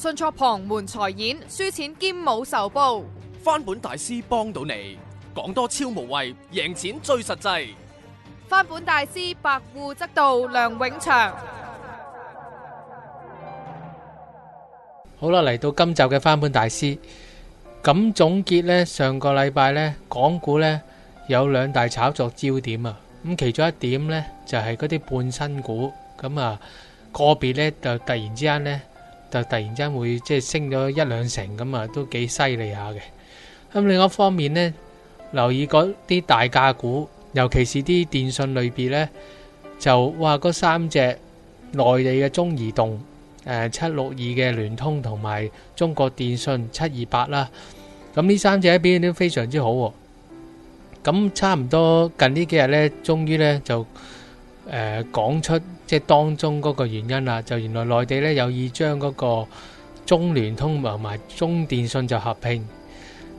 迅速旁門財演，輸錢兼冇仇報。翻本大師幫到你，講多超無謂，贏錢最實際。翻本大師百戶則道，梁永祥。好啦，嚟到今集嘅翻本大師，咁總結呢，上個禮拜呢，港股呢有兩大炒作焦點啊。咁其中一點呢，就係嗰啲半新股，咁啊個別呢就突然之間呢，就突然之間會即係升咗一兩成，咁啊都幾犀利下嘅。咁另一方面呢，留意嗰啲大價股，尤其是啲電信類別呢，就哇嗰三隻內地嘅中移動、762嘅聯通同埋中國電信728啦，咁呢三隻表現都非常之好喎。咁差唔多近呢幾日呢，終於呢就講出即係當中嗰個原因啦。就原來內地呢有意將嗰個中聯通同埋中電信就合併。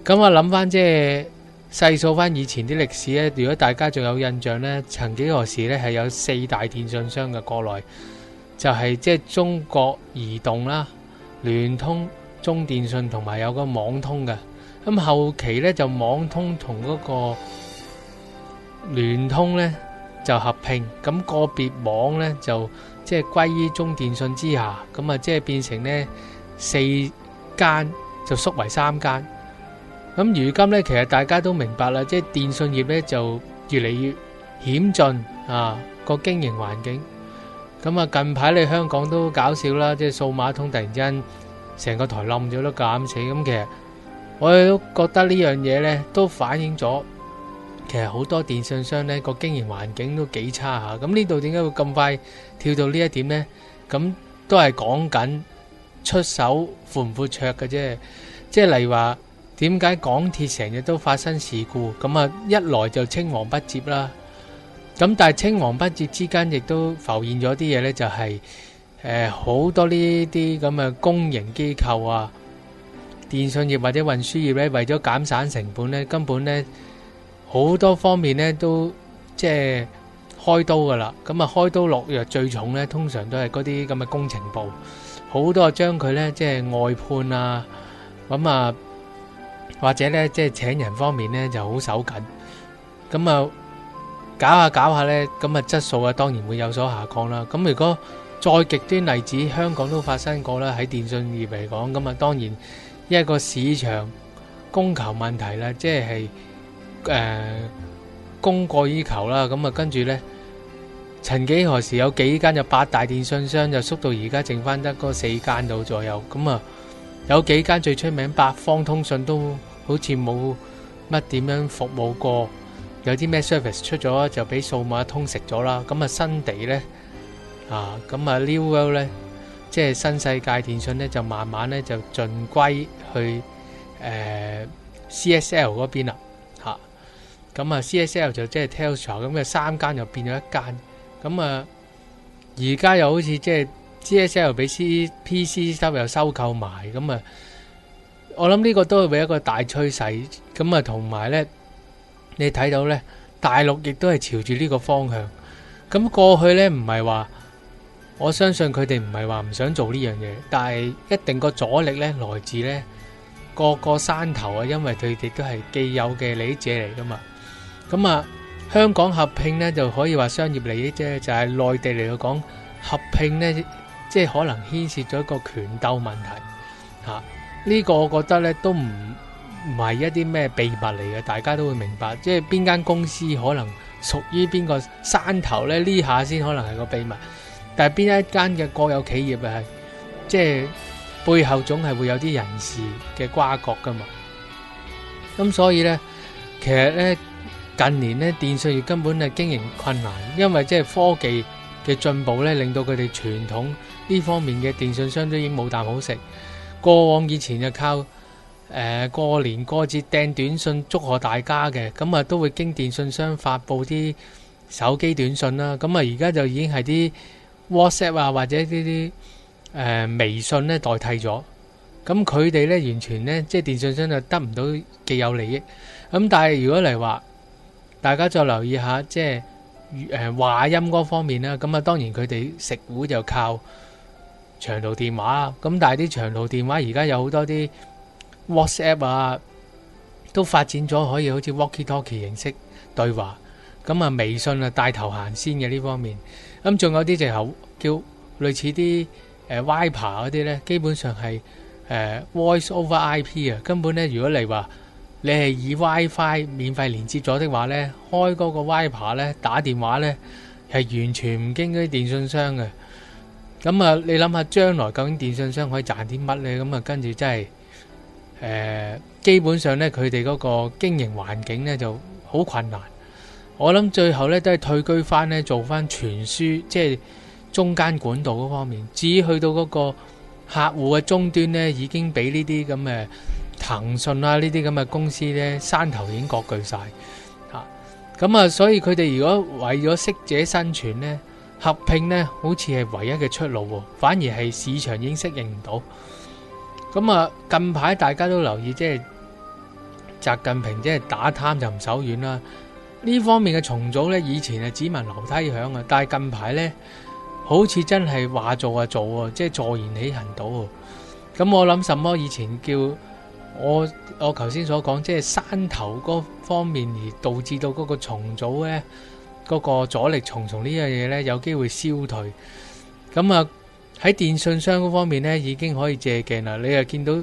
咁我諗翻即係細數翻以前啲歷史呢，如果大家仲有印象呢，曾幾何時呢係有四大電信商嘅國內，就係即係中國移動啦、聯通、中電信同埋有個網通嘅。咁後期呢就網通同嗰個聯通呢就合併，咁個別網呢就即係歸於中電信之下，咁啊即係變成呢四間就縮為三間。咁如今呢，其實大家都明白啦，即係電信業呢就越嚟越險峻啊個經營環境。咁啊近排你香港都搞笑啦，即係數碼通突然之間成個台冧咗都減死。咁其實我哋都覺得呢樣嘢呢都反映咗，其實好多電信商呢個經營環境都幾差下。咁呢度點解會咁快跳到呢一點呢？咁都係講緊出手闊唔闊綽嘅啫。即係例如話，點解港鐵成日都發生事故？咁啊一來就青黃不接啦。咁但係青黃不接之間，亦都浮現咗啲嘢呢，就係好多呢啲咁嘅公營機構啊，電信業或者運輸業咧，為咗減省成本咧，根本咧好多方面咧都即係開刀噶啦。咁啊開刀落藥最重咧，通常都係嗰啲咁嘅工程部，好多將佢咧即係外判啊，咁啊或者咧即係請人方面咧就好手緊。咁啊搞下咧，咁啊質素啊當然會有所下降啦。咁如果再極端例子，香港都發生過啦，喺電信業嚟講，咁啊當然一個市場供求問題啦，即係供過於求啦。咁啊跟住呢，曾幾何時有幾間就8大電信商就縮到而家剩翻得嗰4間度左右。咁啊有幾間最出名八方通訊都好似冇乜點樣服務過，有啲咩 service 出咗就俾數碼通食咗啦。咁啊新地呢，咁啊 New World 呢，即係新世界電訊呢，就慢慢呢就盡歸去CSL 嗰邊啦。咁啊 CSL 就即係 Telstra， 咁啊3間又變咗一間。咁啊而家又好似即係 CSL 俾 PC 又收購埋。咁啊我諗呢個都係一個大趨勢。咁啊同埋呢，你睇到呢，大陸亦都係朝住呢個方向。咁過去呢，唔係話，我相信佢哋唔係話唔想做呢樣嘢，但係一定個阻力呢來自呢個個山頭啊，因為佢哋都係既有嘅利益者嚟噶嘛。咁啊香港合併呢就可以話商業利益啫，就係內地嚟講合併呢，即係可能牽涉咗一個權鬥問題。呢個我覺得呢都唔係一啲咩秘密嚟嘅，大家都會明白，即係邊間公司可能屬於邊個山頭呢，呢下先可能係個秘密。但係邊一間嘅國有企業係即係背後總係會有啲人事嘅瓜葛噶嘛。咁所以呢，其實呢近年呢電信業根本係經營困難，因為即係科技嘅進步呢，令到佢哋傳統呢方面嘅電信商都已經冇啖好食。過往以前就靠過年過節掟短信祝賀大家嘅，咁啊都會經電信商發布啲手機短信啦。咁啊而家就已經係啲 WhatsApp 啊或者呢啲微信咧代替咗。咁佢哋咧完全咧即係電信商就得唔到既有利益。咁但係如果嚟話，大家再留意下即係話音嗰方面啦。咁啊當然佢哋食糊就靠長途電話啦。咁但係啲長途電話而家有好多啲 WhatsApp 啊，都發展咗可以好似 walkie-talkie 形式對話。咁啊，微信啊帶頭行先嘅呢方面。咁仲有啲就係叫類似啲Viber 嗰啲咧，基本上係Voice over IP 啊。根本咧，如果你話你係以 WiFi 免費連接咗的話咧，開嗰個 Viber 咧打電話咧係完全唔經嗰啲電信商嘅。咁啊，你諗下將來究竟電信商可以賺啲乜咧？咁啊，跟住真係基本上咧，佢哋嗰個經營環境咧就好困難。我諗最後咧都係退居翻咧，做翻傳輸，即係中間管道嗰方面。至於去到嗰個客戶嘅終端咧，已經俾呢啲咁嘅騰訊啊呢啲咁嘅公司咧山頭已經割據晒嚇。咁啊，所以佢哋如果為咗適者生存咧，合併咧好似係唯一嘅出路喎。反而係市場已經適應唔到。咁啊，近排大家都留意，即係習近平即係打貪就唔手軟啦。呢方面嘅重組呢，以前係只聞樓梯響啊，但係近排呢，好似真係話做就做啊，即係坐言起行到。咁我諗什麼以前叫我頭先所講，即係山頭嗰方面而導致到嗰個重組呢，嗰個阻力重重呢樣嘢呢，有機會消退。咁啊喺電信商嗰方面呢，已經可以借鏡啦。你又見到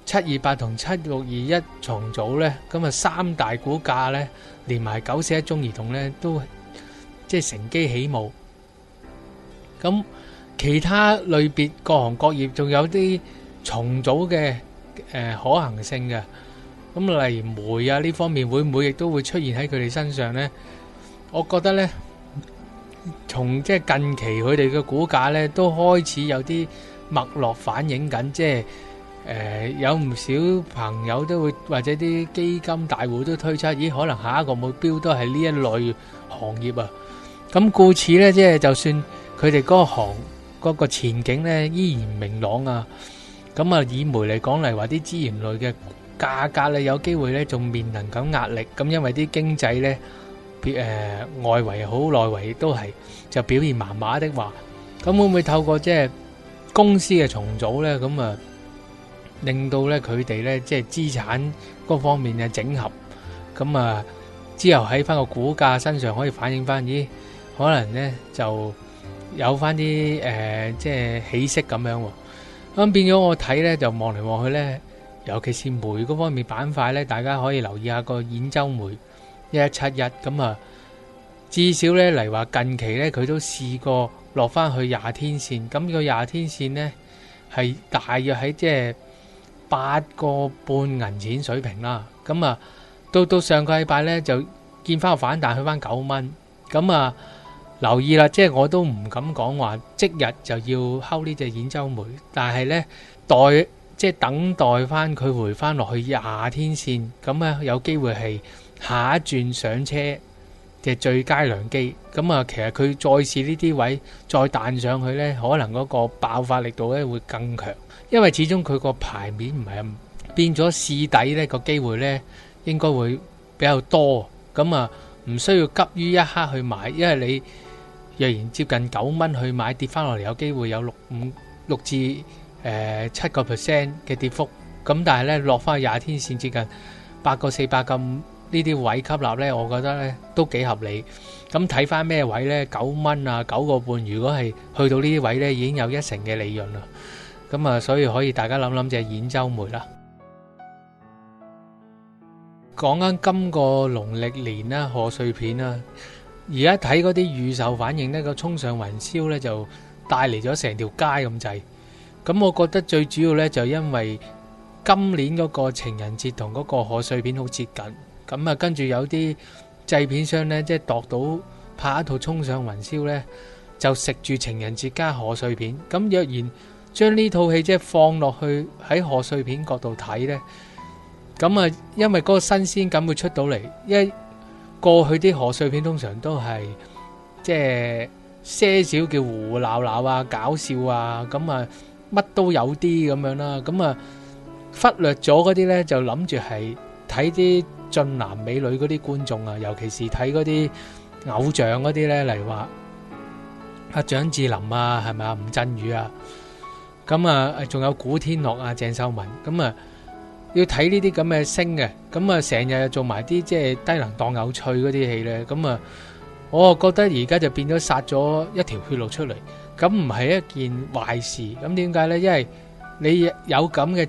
728同7621重組呢，咁啊三大股價呢，連埋941中移動呢，都即係乘機起舞。咁其他類別各行各業仲有啲重組嘅可行性嘅。咁例如煤啊呢方面會唔會亦都會出現喺佢哋身上呢？我覺得呢，從即係近期佢哋嘅股價呢，都開始有啲脈絡反映緊，即係有唔少朋友都會或者啲基金大戶都推測，咦，可能下一個目標都係呢一類行業啊。咁故此呢，即係就算佢哋嗰個前景呢依然明朗啊。咁啊，以煤嚟講嚟話，啲資源類嘅價格呢，有機會呢仲面臨緊壓力。咁因為啲經濟呢，外圍好，內圍都係就表現麻麻的話，咁會唔會透過即係公司嘅重組呢？咁啊，令到咧佢哋咧即係資產嗰方面嘅整合，咁啊之後喺翻個股價身上可以反映翻，咦，可能咧就有翻啲即係起色咁樣喎。咁變咗我睇咧就望嚟望去咧，尤其是煤嗰方面板塊咧，大家可以留意下個兗州煤1171，咁啊至少咧嚟話近期咧佢都試過落翻去20天線，咁個20天線咧係大約喺即係8個半銀錢水平啦。咁啊到上個禮拜咧就見翻個反彈去翻9蚊，咁啊留意啦，即係我都唔敢講話即日就要睺呢隻兗州煤，但係咧即係等待翻佢回翻落去20天線，咁啊有機會係下一轉上車嘅最佳良機。咁啊其實佢再試呢啲位再彈上去咧，可能嗰個爆發力度咧會更強，因為始終佢個牌面唔係咁變咗，試底咧個機會咧應該會比較多。咁啊唔需要急於一刻去買，因為你若然接近9蚊去買，跌翻落嚟有機會有6至7% 嘅跌幅。咁但係咧落翻去20天線接近8個4、8咁呢啲位吸納咧，我覺得咧都幾合理。咁睇翻咩位咧？9蚊啊，9個半，如果係去到呢啲位咧，已經有1成嘅利潤啦。咁啊，所以可以大家諗諗就係兗州煤啦。講緊今個農曆年啦，賀歲片啦，而家睇嗰啲預售反應呢，個衝上雲霄呢就帶嚟咗成條街咁滯。咁我覺得最主要呢，就因為今年嗰個情人節同嗰個賀歲片好接近，咁啊跟住有啲製片商呢，即係度到拍一套衝上雲霄呢，就食住情人節加賀歲片。咁若然將呢套戲即係放落去喺賀歲片角度睇呢，咁啊，因為嗰個新鮮感會出到嚟，因為過去啲賀歲片通常都係即係些少叫胡胡鬧鬧啊、搞笑啊，咁啊乜都有啲咁樣啦，咁啊忽略咗嗰啲呢，就諗住係睇啲俊男美女嗰啲觀眾啊，尤其是睇嗰啲偶像嗰啲呢，例如話阿蔣志霖啊，係咪啊，吳鎮宇啊，咁啊仲有古天樂啊、鄭秀文，咁啊要睇呢啲咁嘅星嘅，咁啊成日做埋啲即係低能當有趣嗰啲戲咧，咁啊我覺得而家就變咗殺咗一條血路出嚟，咁唔係一件壞事。咁點解呢？因為你有咁嘅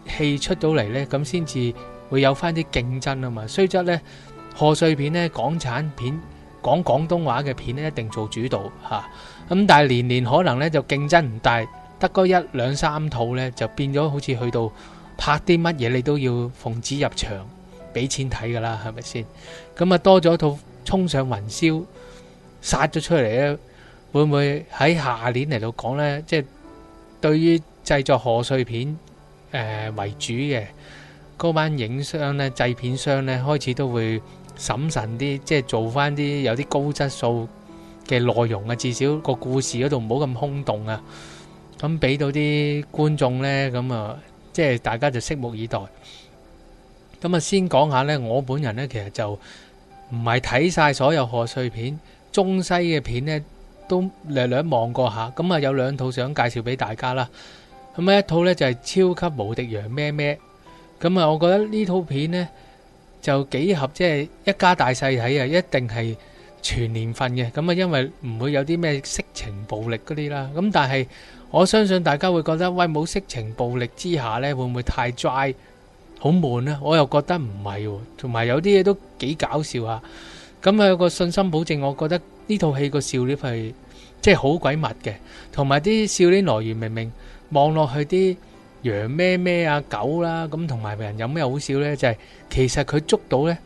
戲出到嚟呢，咁先至會有翻啲競爭啊嘛。雖則呢，賀歲片呢，港產片講廣東話嘅片呢，一定做主導嚇。咁但係年年可能呢，就競爭唔大，得嗰一兩三套呢，就變咗好似去到拍啲乜嘢你都要奉旨入場俾錢睇噶啦，係咪先？咁啊多咗套衝上雲霄殺咗出嚟咧，會唔會喺下年嚟到講呢？即係對於製作賀歲片為主嘅嗰班影商呢、製片商呢，開始都會審慎啲，即係做翻啲有啲高質素嘅內容啊，至少個故事嗰度唔好咁空洞啊，咁俾到啲觀眾呢，咁啊，即係大家就拭目以待。咁啊，先講下呢，我本人呢，其實就唔係睇晒所有賀歲片，中西嘅片呢都略略望過下。咁啊，有兩套想介紹俾大家啦。咁啊，一套呢就係超級無敵羊咩咩。咁啊，我覺得呢套片呢就幾合，即係一家大細睇啊，一定係全年份嘅。咁啊，因為唔會有啲咩色情暴力嗰啲啦。咁但係我相信大家會覺得，喂，冇色情暴力之下呢，會唔會太 dry？好悶呢？我又覺得唔係喎，同埋有啲嘢都幾搞笑啊！咁啊，有個信心保證，我覺得呢套戲個笑料係即係好鬼密嘅，同埋啲笑料來源明明望落去啲羊咩咩啊狗啦，咁同埋人有咩好笑呢？就係其實佢捉到呢，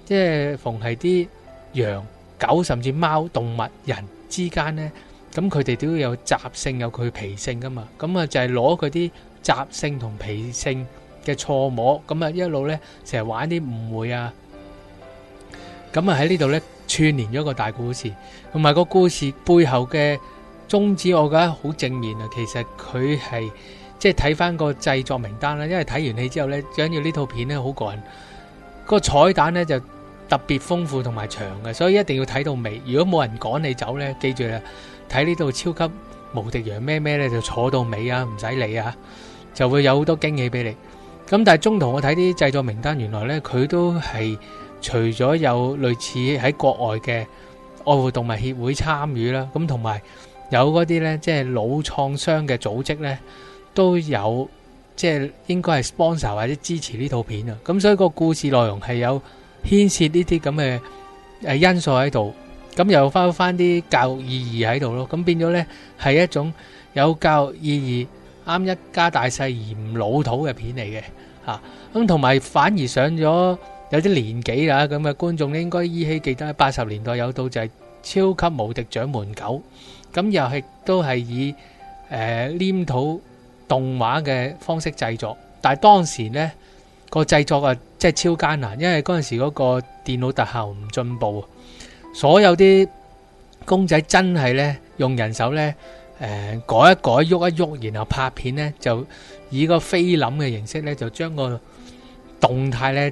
即係逢係啲羊狗甚至貓動物人之間呢，咁佢哋都有習性有佢脾性噶嘛，咁啊就係攞佢啲習性同脾性嘅錯摸，咁啊一路呢成日玩啲誤會啊，咁啊喺呢度呢串連咗個大故事，同埋個故事背後嘅宗旨，我覺得好正面啊。其實佢係即係睇翻個製作名單啦，因為睇完戲之後呢，最緊要呢套片呢好過癮，個彩蛋呢就特別豐富同埋長嘅，所以一定要睇到尾。如果冇人趕你走呢，記住啦，睇呢度超級無敵羊咩咩呢，就坐到尾啊，唔使理啊，就會有好多驚喜俾你。咁但係中途我睇啲製作名單，原來呢佢都係除咗有類似喺國外嘅愛護動物協會參與啦，咁同埋有嗰啲呢即係腦創傷嘅組織呢都有即係應該係 sponsor 或者支持呢套片啊。咁所以個故事內容係有牽涉呢啲咁嘅因素喺度，咁又翻啲教育意義喺度咯。咁變咗呢係一種有教育意義、啱一家大細而唔老土嘅片嚟嘅嚇。咁同埋反而上咗有啲年紀啦，咁嘅觀眾應該依稀記得喺80年代有套就係超級無敵獎門狗，咁又係都係以黏土動畫嘅方式製作，但係當時呢個製作啊即係超艱難，因為嗰陣時嗰個電腦特效唔進步，所有啲公仔真係呢用人手呢改一改喐一喐，然後拍片呢就以個菲林嘅形式呢就將個動態呢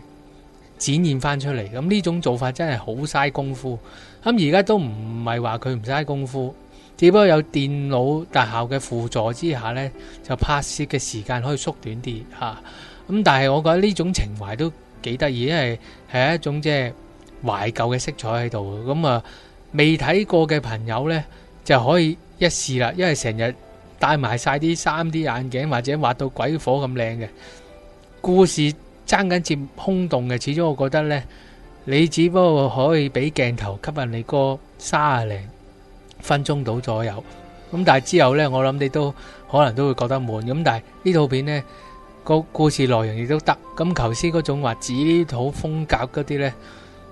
展現翻出嚟。咁呢種做法真係好嘥功夫。咁而家都唔係話佢唔嘥功夫，只不過有電腦特效嘅輔助之下呢，就拍攝嘅時間可以縮短啲嚇。咁但係我覺得呢種情懷都幾得意，因為係一種即係懷舊嘅色彩喺度。咁啊，未睇過嘅朋友呢，就可以一試啦，因為成日戴埋晒啲 3D 眼鏡或者畫到鬼火咁靚嘅故事，爭緊接空洞嘅。始終我覺得呢，你只不過可以俾鏡頭吸引你個30零分鐘到左右，咁但係之後呢，我諗你都可能都會覺得悶。咁但係呢套片呢，個故事內容亦都得。咁頭先嗰種話指呢套風格嗰啲呢，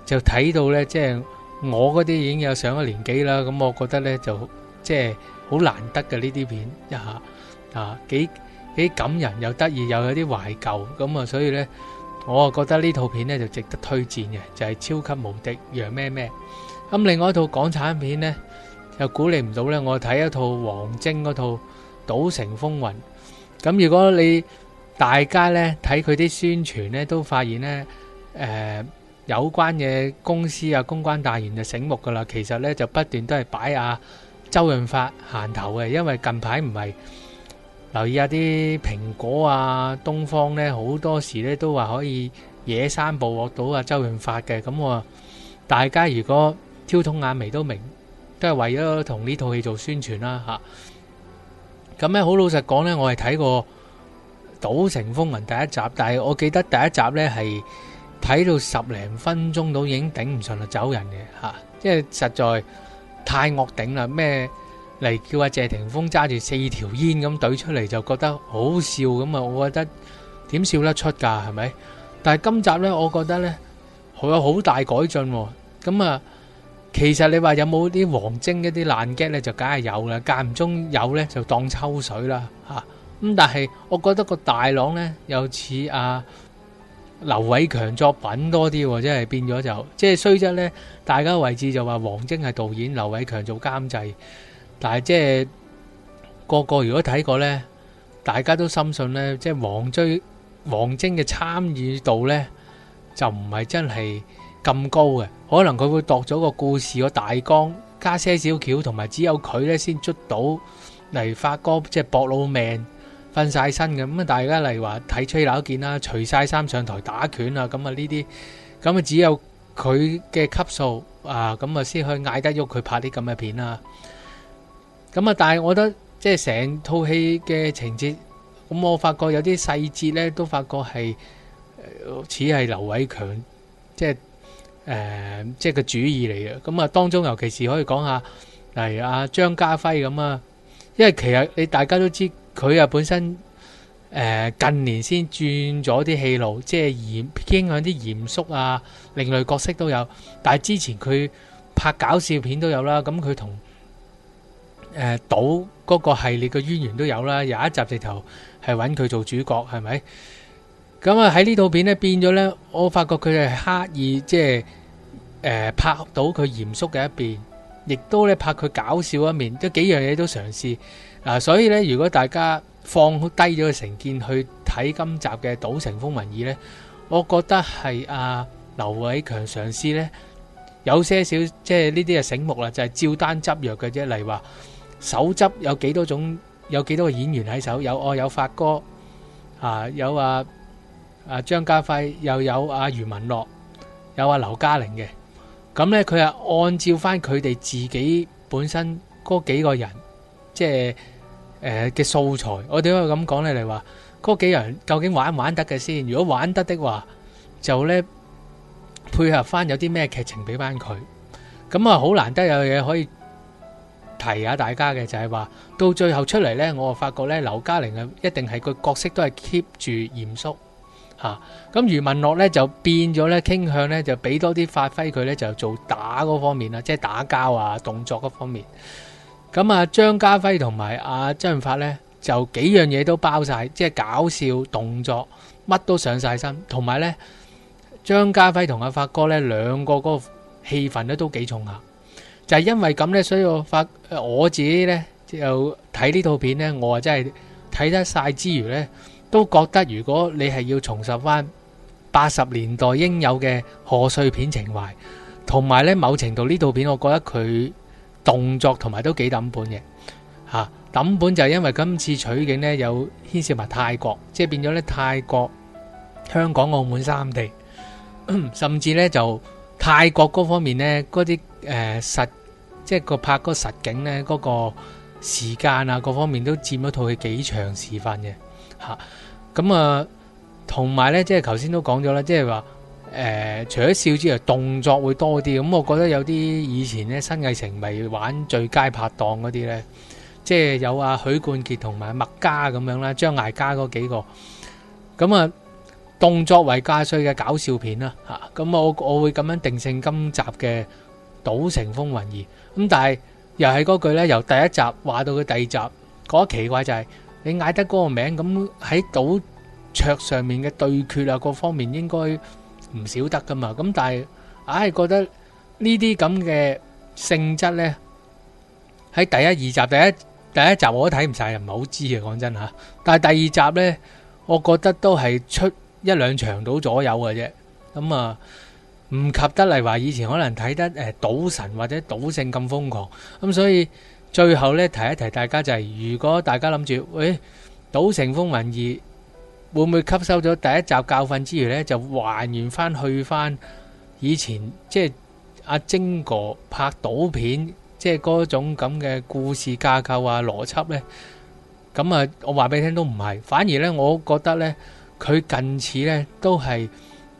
就睇到呢，即係我嗰啲已經有上咗年紀啦。咁我覺得呢，就即係好難得嘅呢啲片一下啊，幾感人又得意，又有啲懷舊咁啊，所以呢，我啊覺得呢套片呢就值得推薦嘅，就係超級無敵羊咩咩。咁另外一套港產片呢，又估你唔到呢，我睇一套王晶嗰套《賭城風雲》。咁如果你大家呢睇佢啲宣傳呢，都發現呢，有關嘅公司啊、公關大員就醒目噶啦。其實呢就不斷都係擺阿周潤發行頭嘅，因為近排唔係留意下啲蘋果啊、東方呢，好多時呢都話可以野山捕獲到啊周潤發嘅。咁我大家如果挑通眼眉都明，都係為咗同呢套戲做宣傳啦嚇。咁咧好老實講呢，我係睇過《賭城風雲》第一集，但係我記得第一集呢係睇到10零分鐘到已經頂唔順啦，走人嘅嚇，即係實在太惡頂啦。咩嚟叫阿謝霆鋒揸住4條煙咁懟出嚟就覺得好笑咁啊？我覺得點笑得出㗎係咪？但係今集呢，我覺得呢有好大改進喎。咁啊，其實你話有冇啲黃精一啲爛 gag 呢？就梗係有啦，間唔中有呢，就當抽水啦嚇。咁但係我覺得個大朗呢，又似阿劉偉強作品多啲喎，即係變咗就即係雖則呢，大家位置就話黃精係導演，劉偉強做監製，但係即係個個如果睇過呢，大家都深信呢，即係黃精嘅參與度呢，就唔係真係咁高嘅，可能佢會度咗個故事個大綱，加些少橋，同埋只有佢呢先捉到嚟發哥，即係搏老命。瞓晒身嘅咁啊！大家例如話睇吹樓見啦，除晒衫上台打拳啊，咁啊呢啲咁啊只有佢嘅級數啊，咁啊先可以嗌得喐佢拍啲咁嘅片啦。咁啊，但係我覺得即係成套戲嘅情節，咁我發覺有啲細節咧，都發覺係似係劉偉強即係個主意嚟嘅。咁啊，當中尤其是可以講下例如阿張家輝咁啊，因為其實你大家都知。佢啊本身近年先轉咗啲戲路，即係傾向啲嚴肅啊、另類角色都有。但係之前佢拍搞笑片都有啦。咁佢同賭嗰個系列嘅淵源都有啦。有一集直頭係揾佢做主角，係咪？咁啊喺呢套片咧變咗咧，我發覺佢係刻意即係拍到佢嚴肅嘅一邊，亦都咧拍佢搞笑一面，都幾樣嘢都嘗試。所以咧，如果大家放低咗個成見去睇今集嘅《賭城風雲2》咧，我覺得係劉偉強嘗試咧有些少即係呢啲係醒目啦，就係照單執藥嘅啫。例如話手執有幾多種，有幾多個演員喺手，有發哥有張家輝，又有余文樂，有劉嘉玲嘅。咁咧佢係按照翻佢哋自己本身嗰幾個人，即係嘅素材，我點解咁講呢？你話嗰幾人究竟玩唔玩得嘅先？如果玩得的話，就呢配合翻有啲咩劇情俾翻佢。咁啊，好難得有嘢可以提下大家嘅，就係話到最後出嚟呢，我發覺呢，劉嘉玲一定係個角色都係 keep 住嚴肅嚇。咁余文樂呢就變咗呢，傾向呢就俾多啲發揮佢呢，就做打嗰方面啦，即係打交啊動作嗰方面。咁啊，張家輝同埋周潤發呢，就幾樣嘢都包晒，即係搞笑、動作，乜都上晒身。同埋呢，張家輝同發哥呢兩個嗰個氣氛咧都幾重下。就係因為咁呢，所以我自己呢，就睇呢套片呢，我真係睇得晒之餘呢，都覺得如果你係要重拾翻80年代應有嘅賀歲片情懷，同埋呢某程度呢套片，我覺得佢動作同埋都幾抌本嘅嚇，抌本就係因為今次取景呢有牽涉埋泰國，即係變咗呢泰國、香港、澳門3地，甚至呢就泰國嗰方面呢嗰啲即係個拍嗰個實景呢嗰個時間啊各方面都佔咗套戲幾長時分嘅嚇。咁啊同埋呢即係頭先都講咗啦，即係話除咗笑之外，動作會多啲。咁我覺得有啲以前呢新藝城咪玩最佳拍檔嗰啲呢，即係有許冠傑同埋麥嘉咁樣啦，張艾嘉嗰幾個。咁啊，動作為加稅嘅搞笑片啦嚇。咁我會咁樣定性今集嘅《賭城風雲2》。咁但係又係嗰句呢，由第一集話到佢第2集，覺得奇怪就係你嗌得嗰個名，咁喺賭桌上面嘅對決啊各方面應該唔少得噶嘛。咁但係硬係覺得呢啲咁嘅性質呢，喺第一、2集第一集我都睇唔晒，又唔係好知嘅講真嚇。但係第2集呢，我覺得都係出1-2場到左右嘅啫。咁啊唔及得嚟話以前可能睇得賭神或者賭聖咁瘋狂。咁所以最後咧提一提大家就係，如果大家諗住，喂，賭城風雲2會唔會吸收咗第一集教訓之餘咧，就還原翻去翻以前即係阿晶哥拍賭片，即係嗰種咁嘅故事架構啊、邏輯咧？咁啊，我話俾你聽都唔係，反而咧，我覺得咧，佢近似咧都係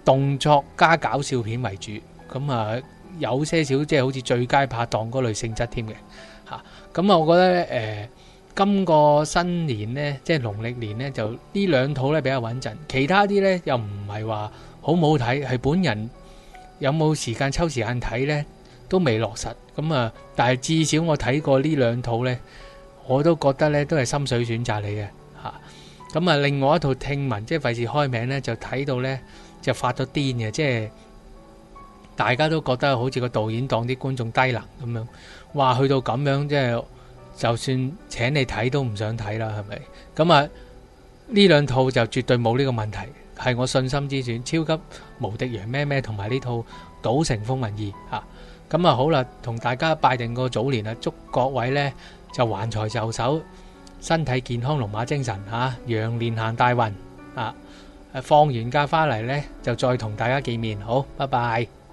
動作加搞笑片為主，咁啊有些少即係好似最佳拍檔嗰類性質添嘅嚇。咁啊，我覺得咧今個新年咧，即係農曆年咧，就呢兩套咧比較穩陣，其他啲咧又唔係話好唔好睇，係本人有冇時間抽時間睇咧都未落實。咁啊，但係至少我睇過呢兩套咧，我都覺得咧都係心水選擇嚟嘅嚇。咁啊，另外一套聽聞，即係費事開名咧，就睇到咧就發咗癲嘅，即係大家都覺得好似個導演當啲觀眾低能咁樣，話去到咁樣，即係就算請你睇都唔想睇啦，係咪？咁啊，呢兩套就絕對冇呢個問題，係我信心之選，超級無敵楊咩咩同埋呢套《賭城風雲2》嚇。咁啊好啦，同大家拜定個早年啦，祝各位呢就橫財就手，身體健康，龍馬精神嚇，羊年行大運啊！放完假翻嚟呢，就再同大家見面，好，拜拜。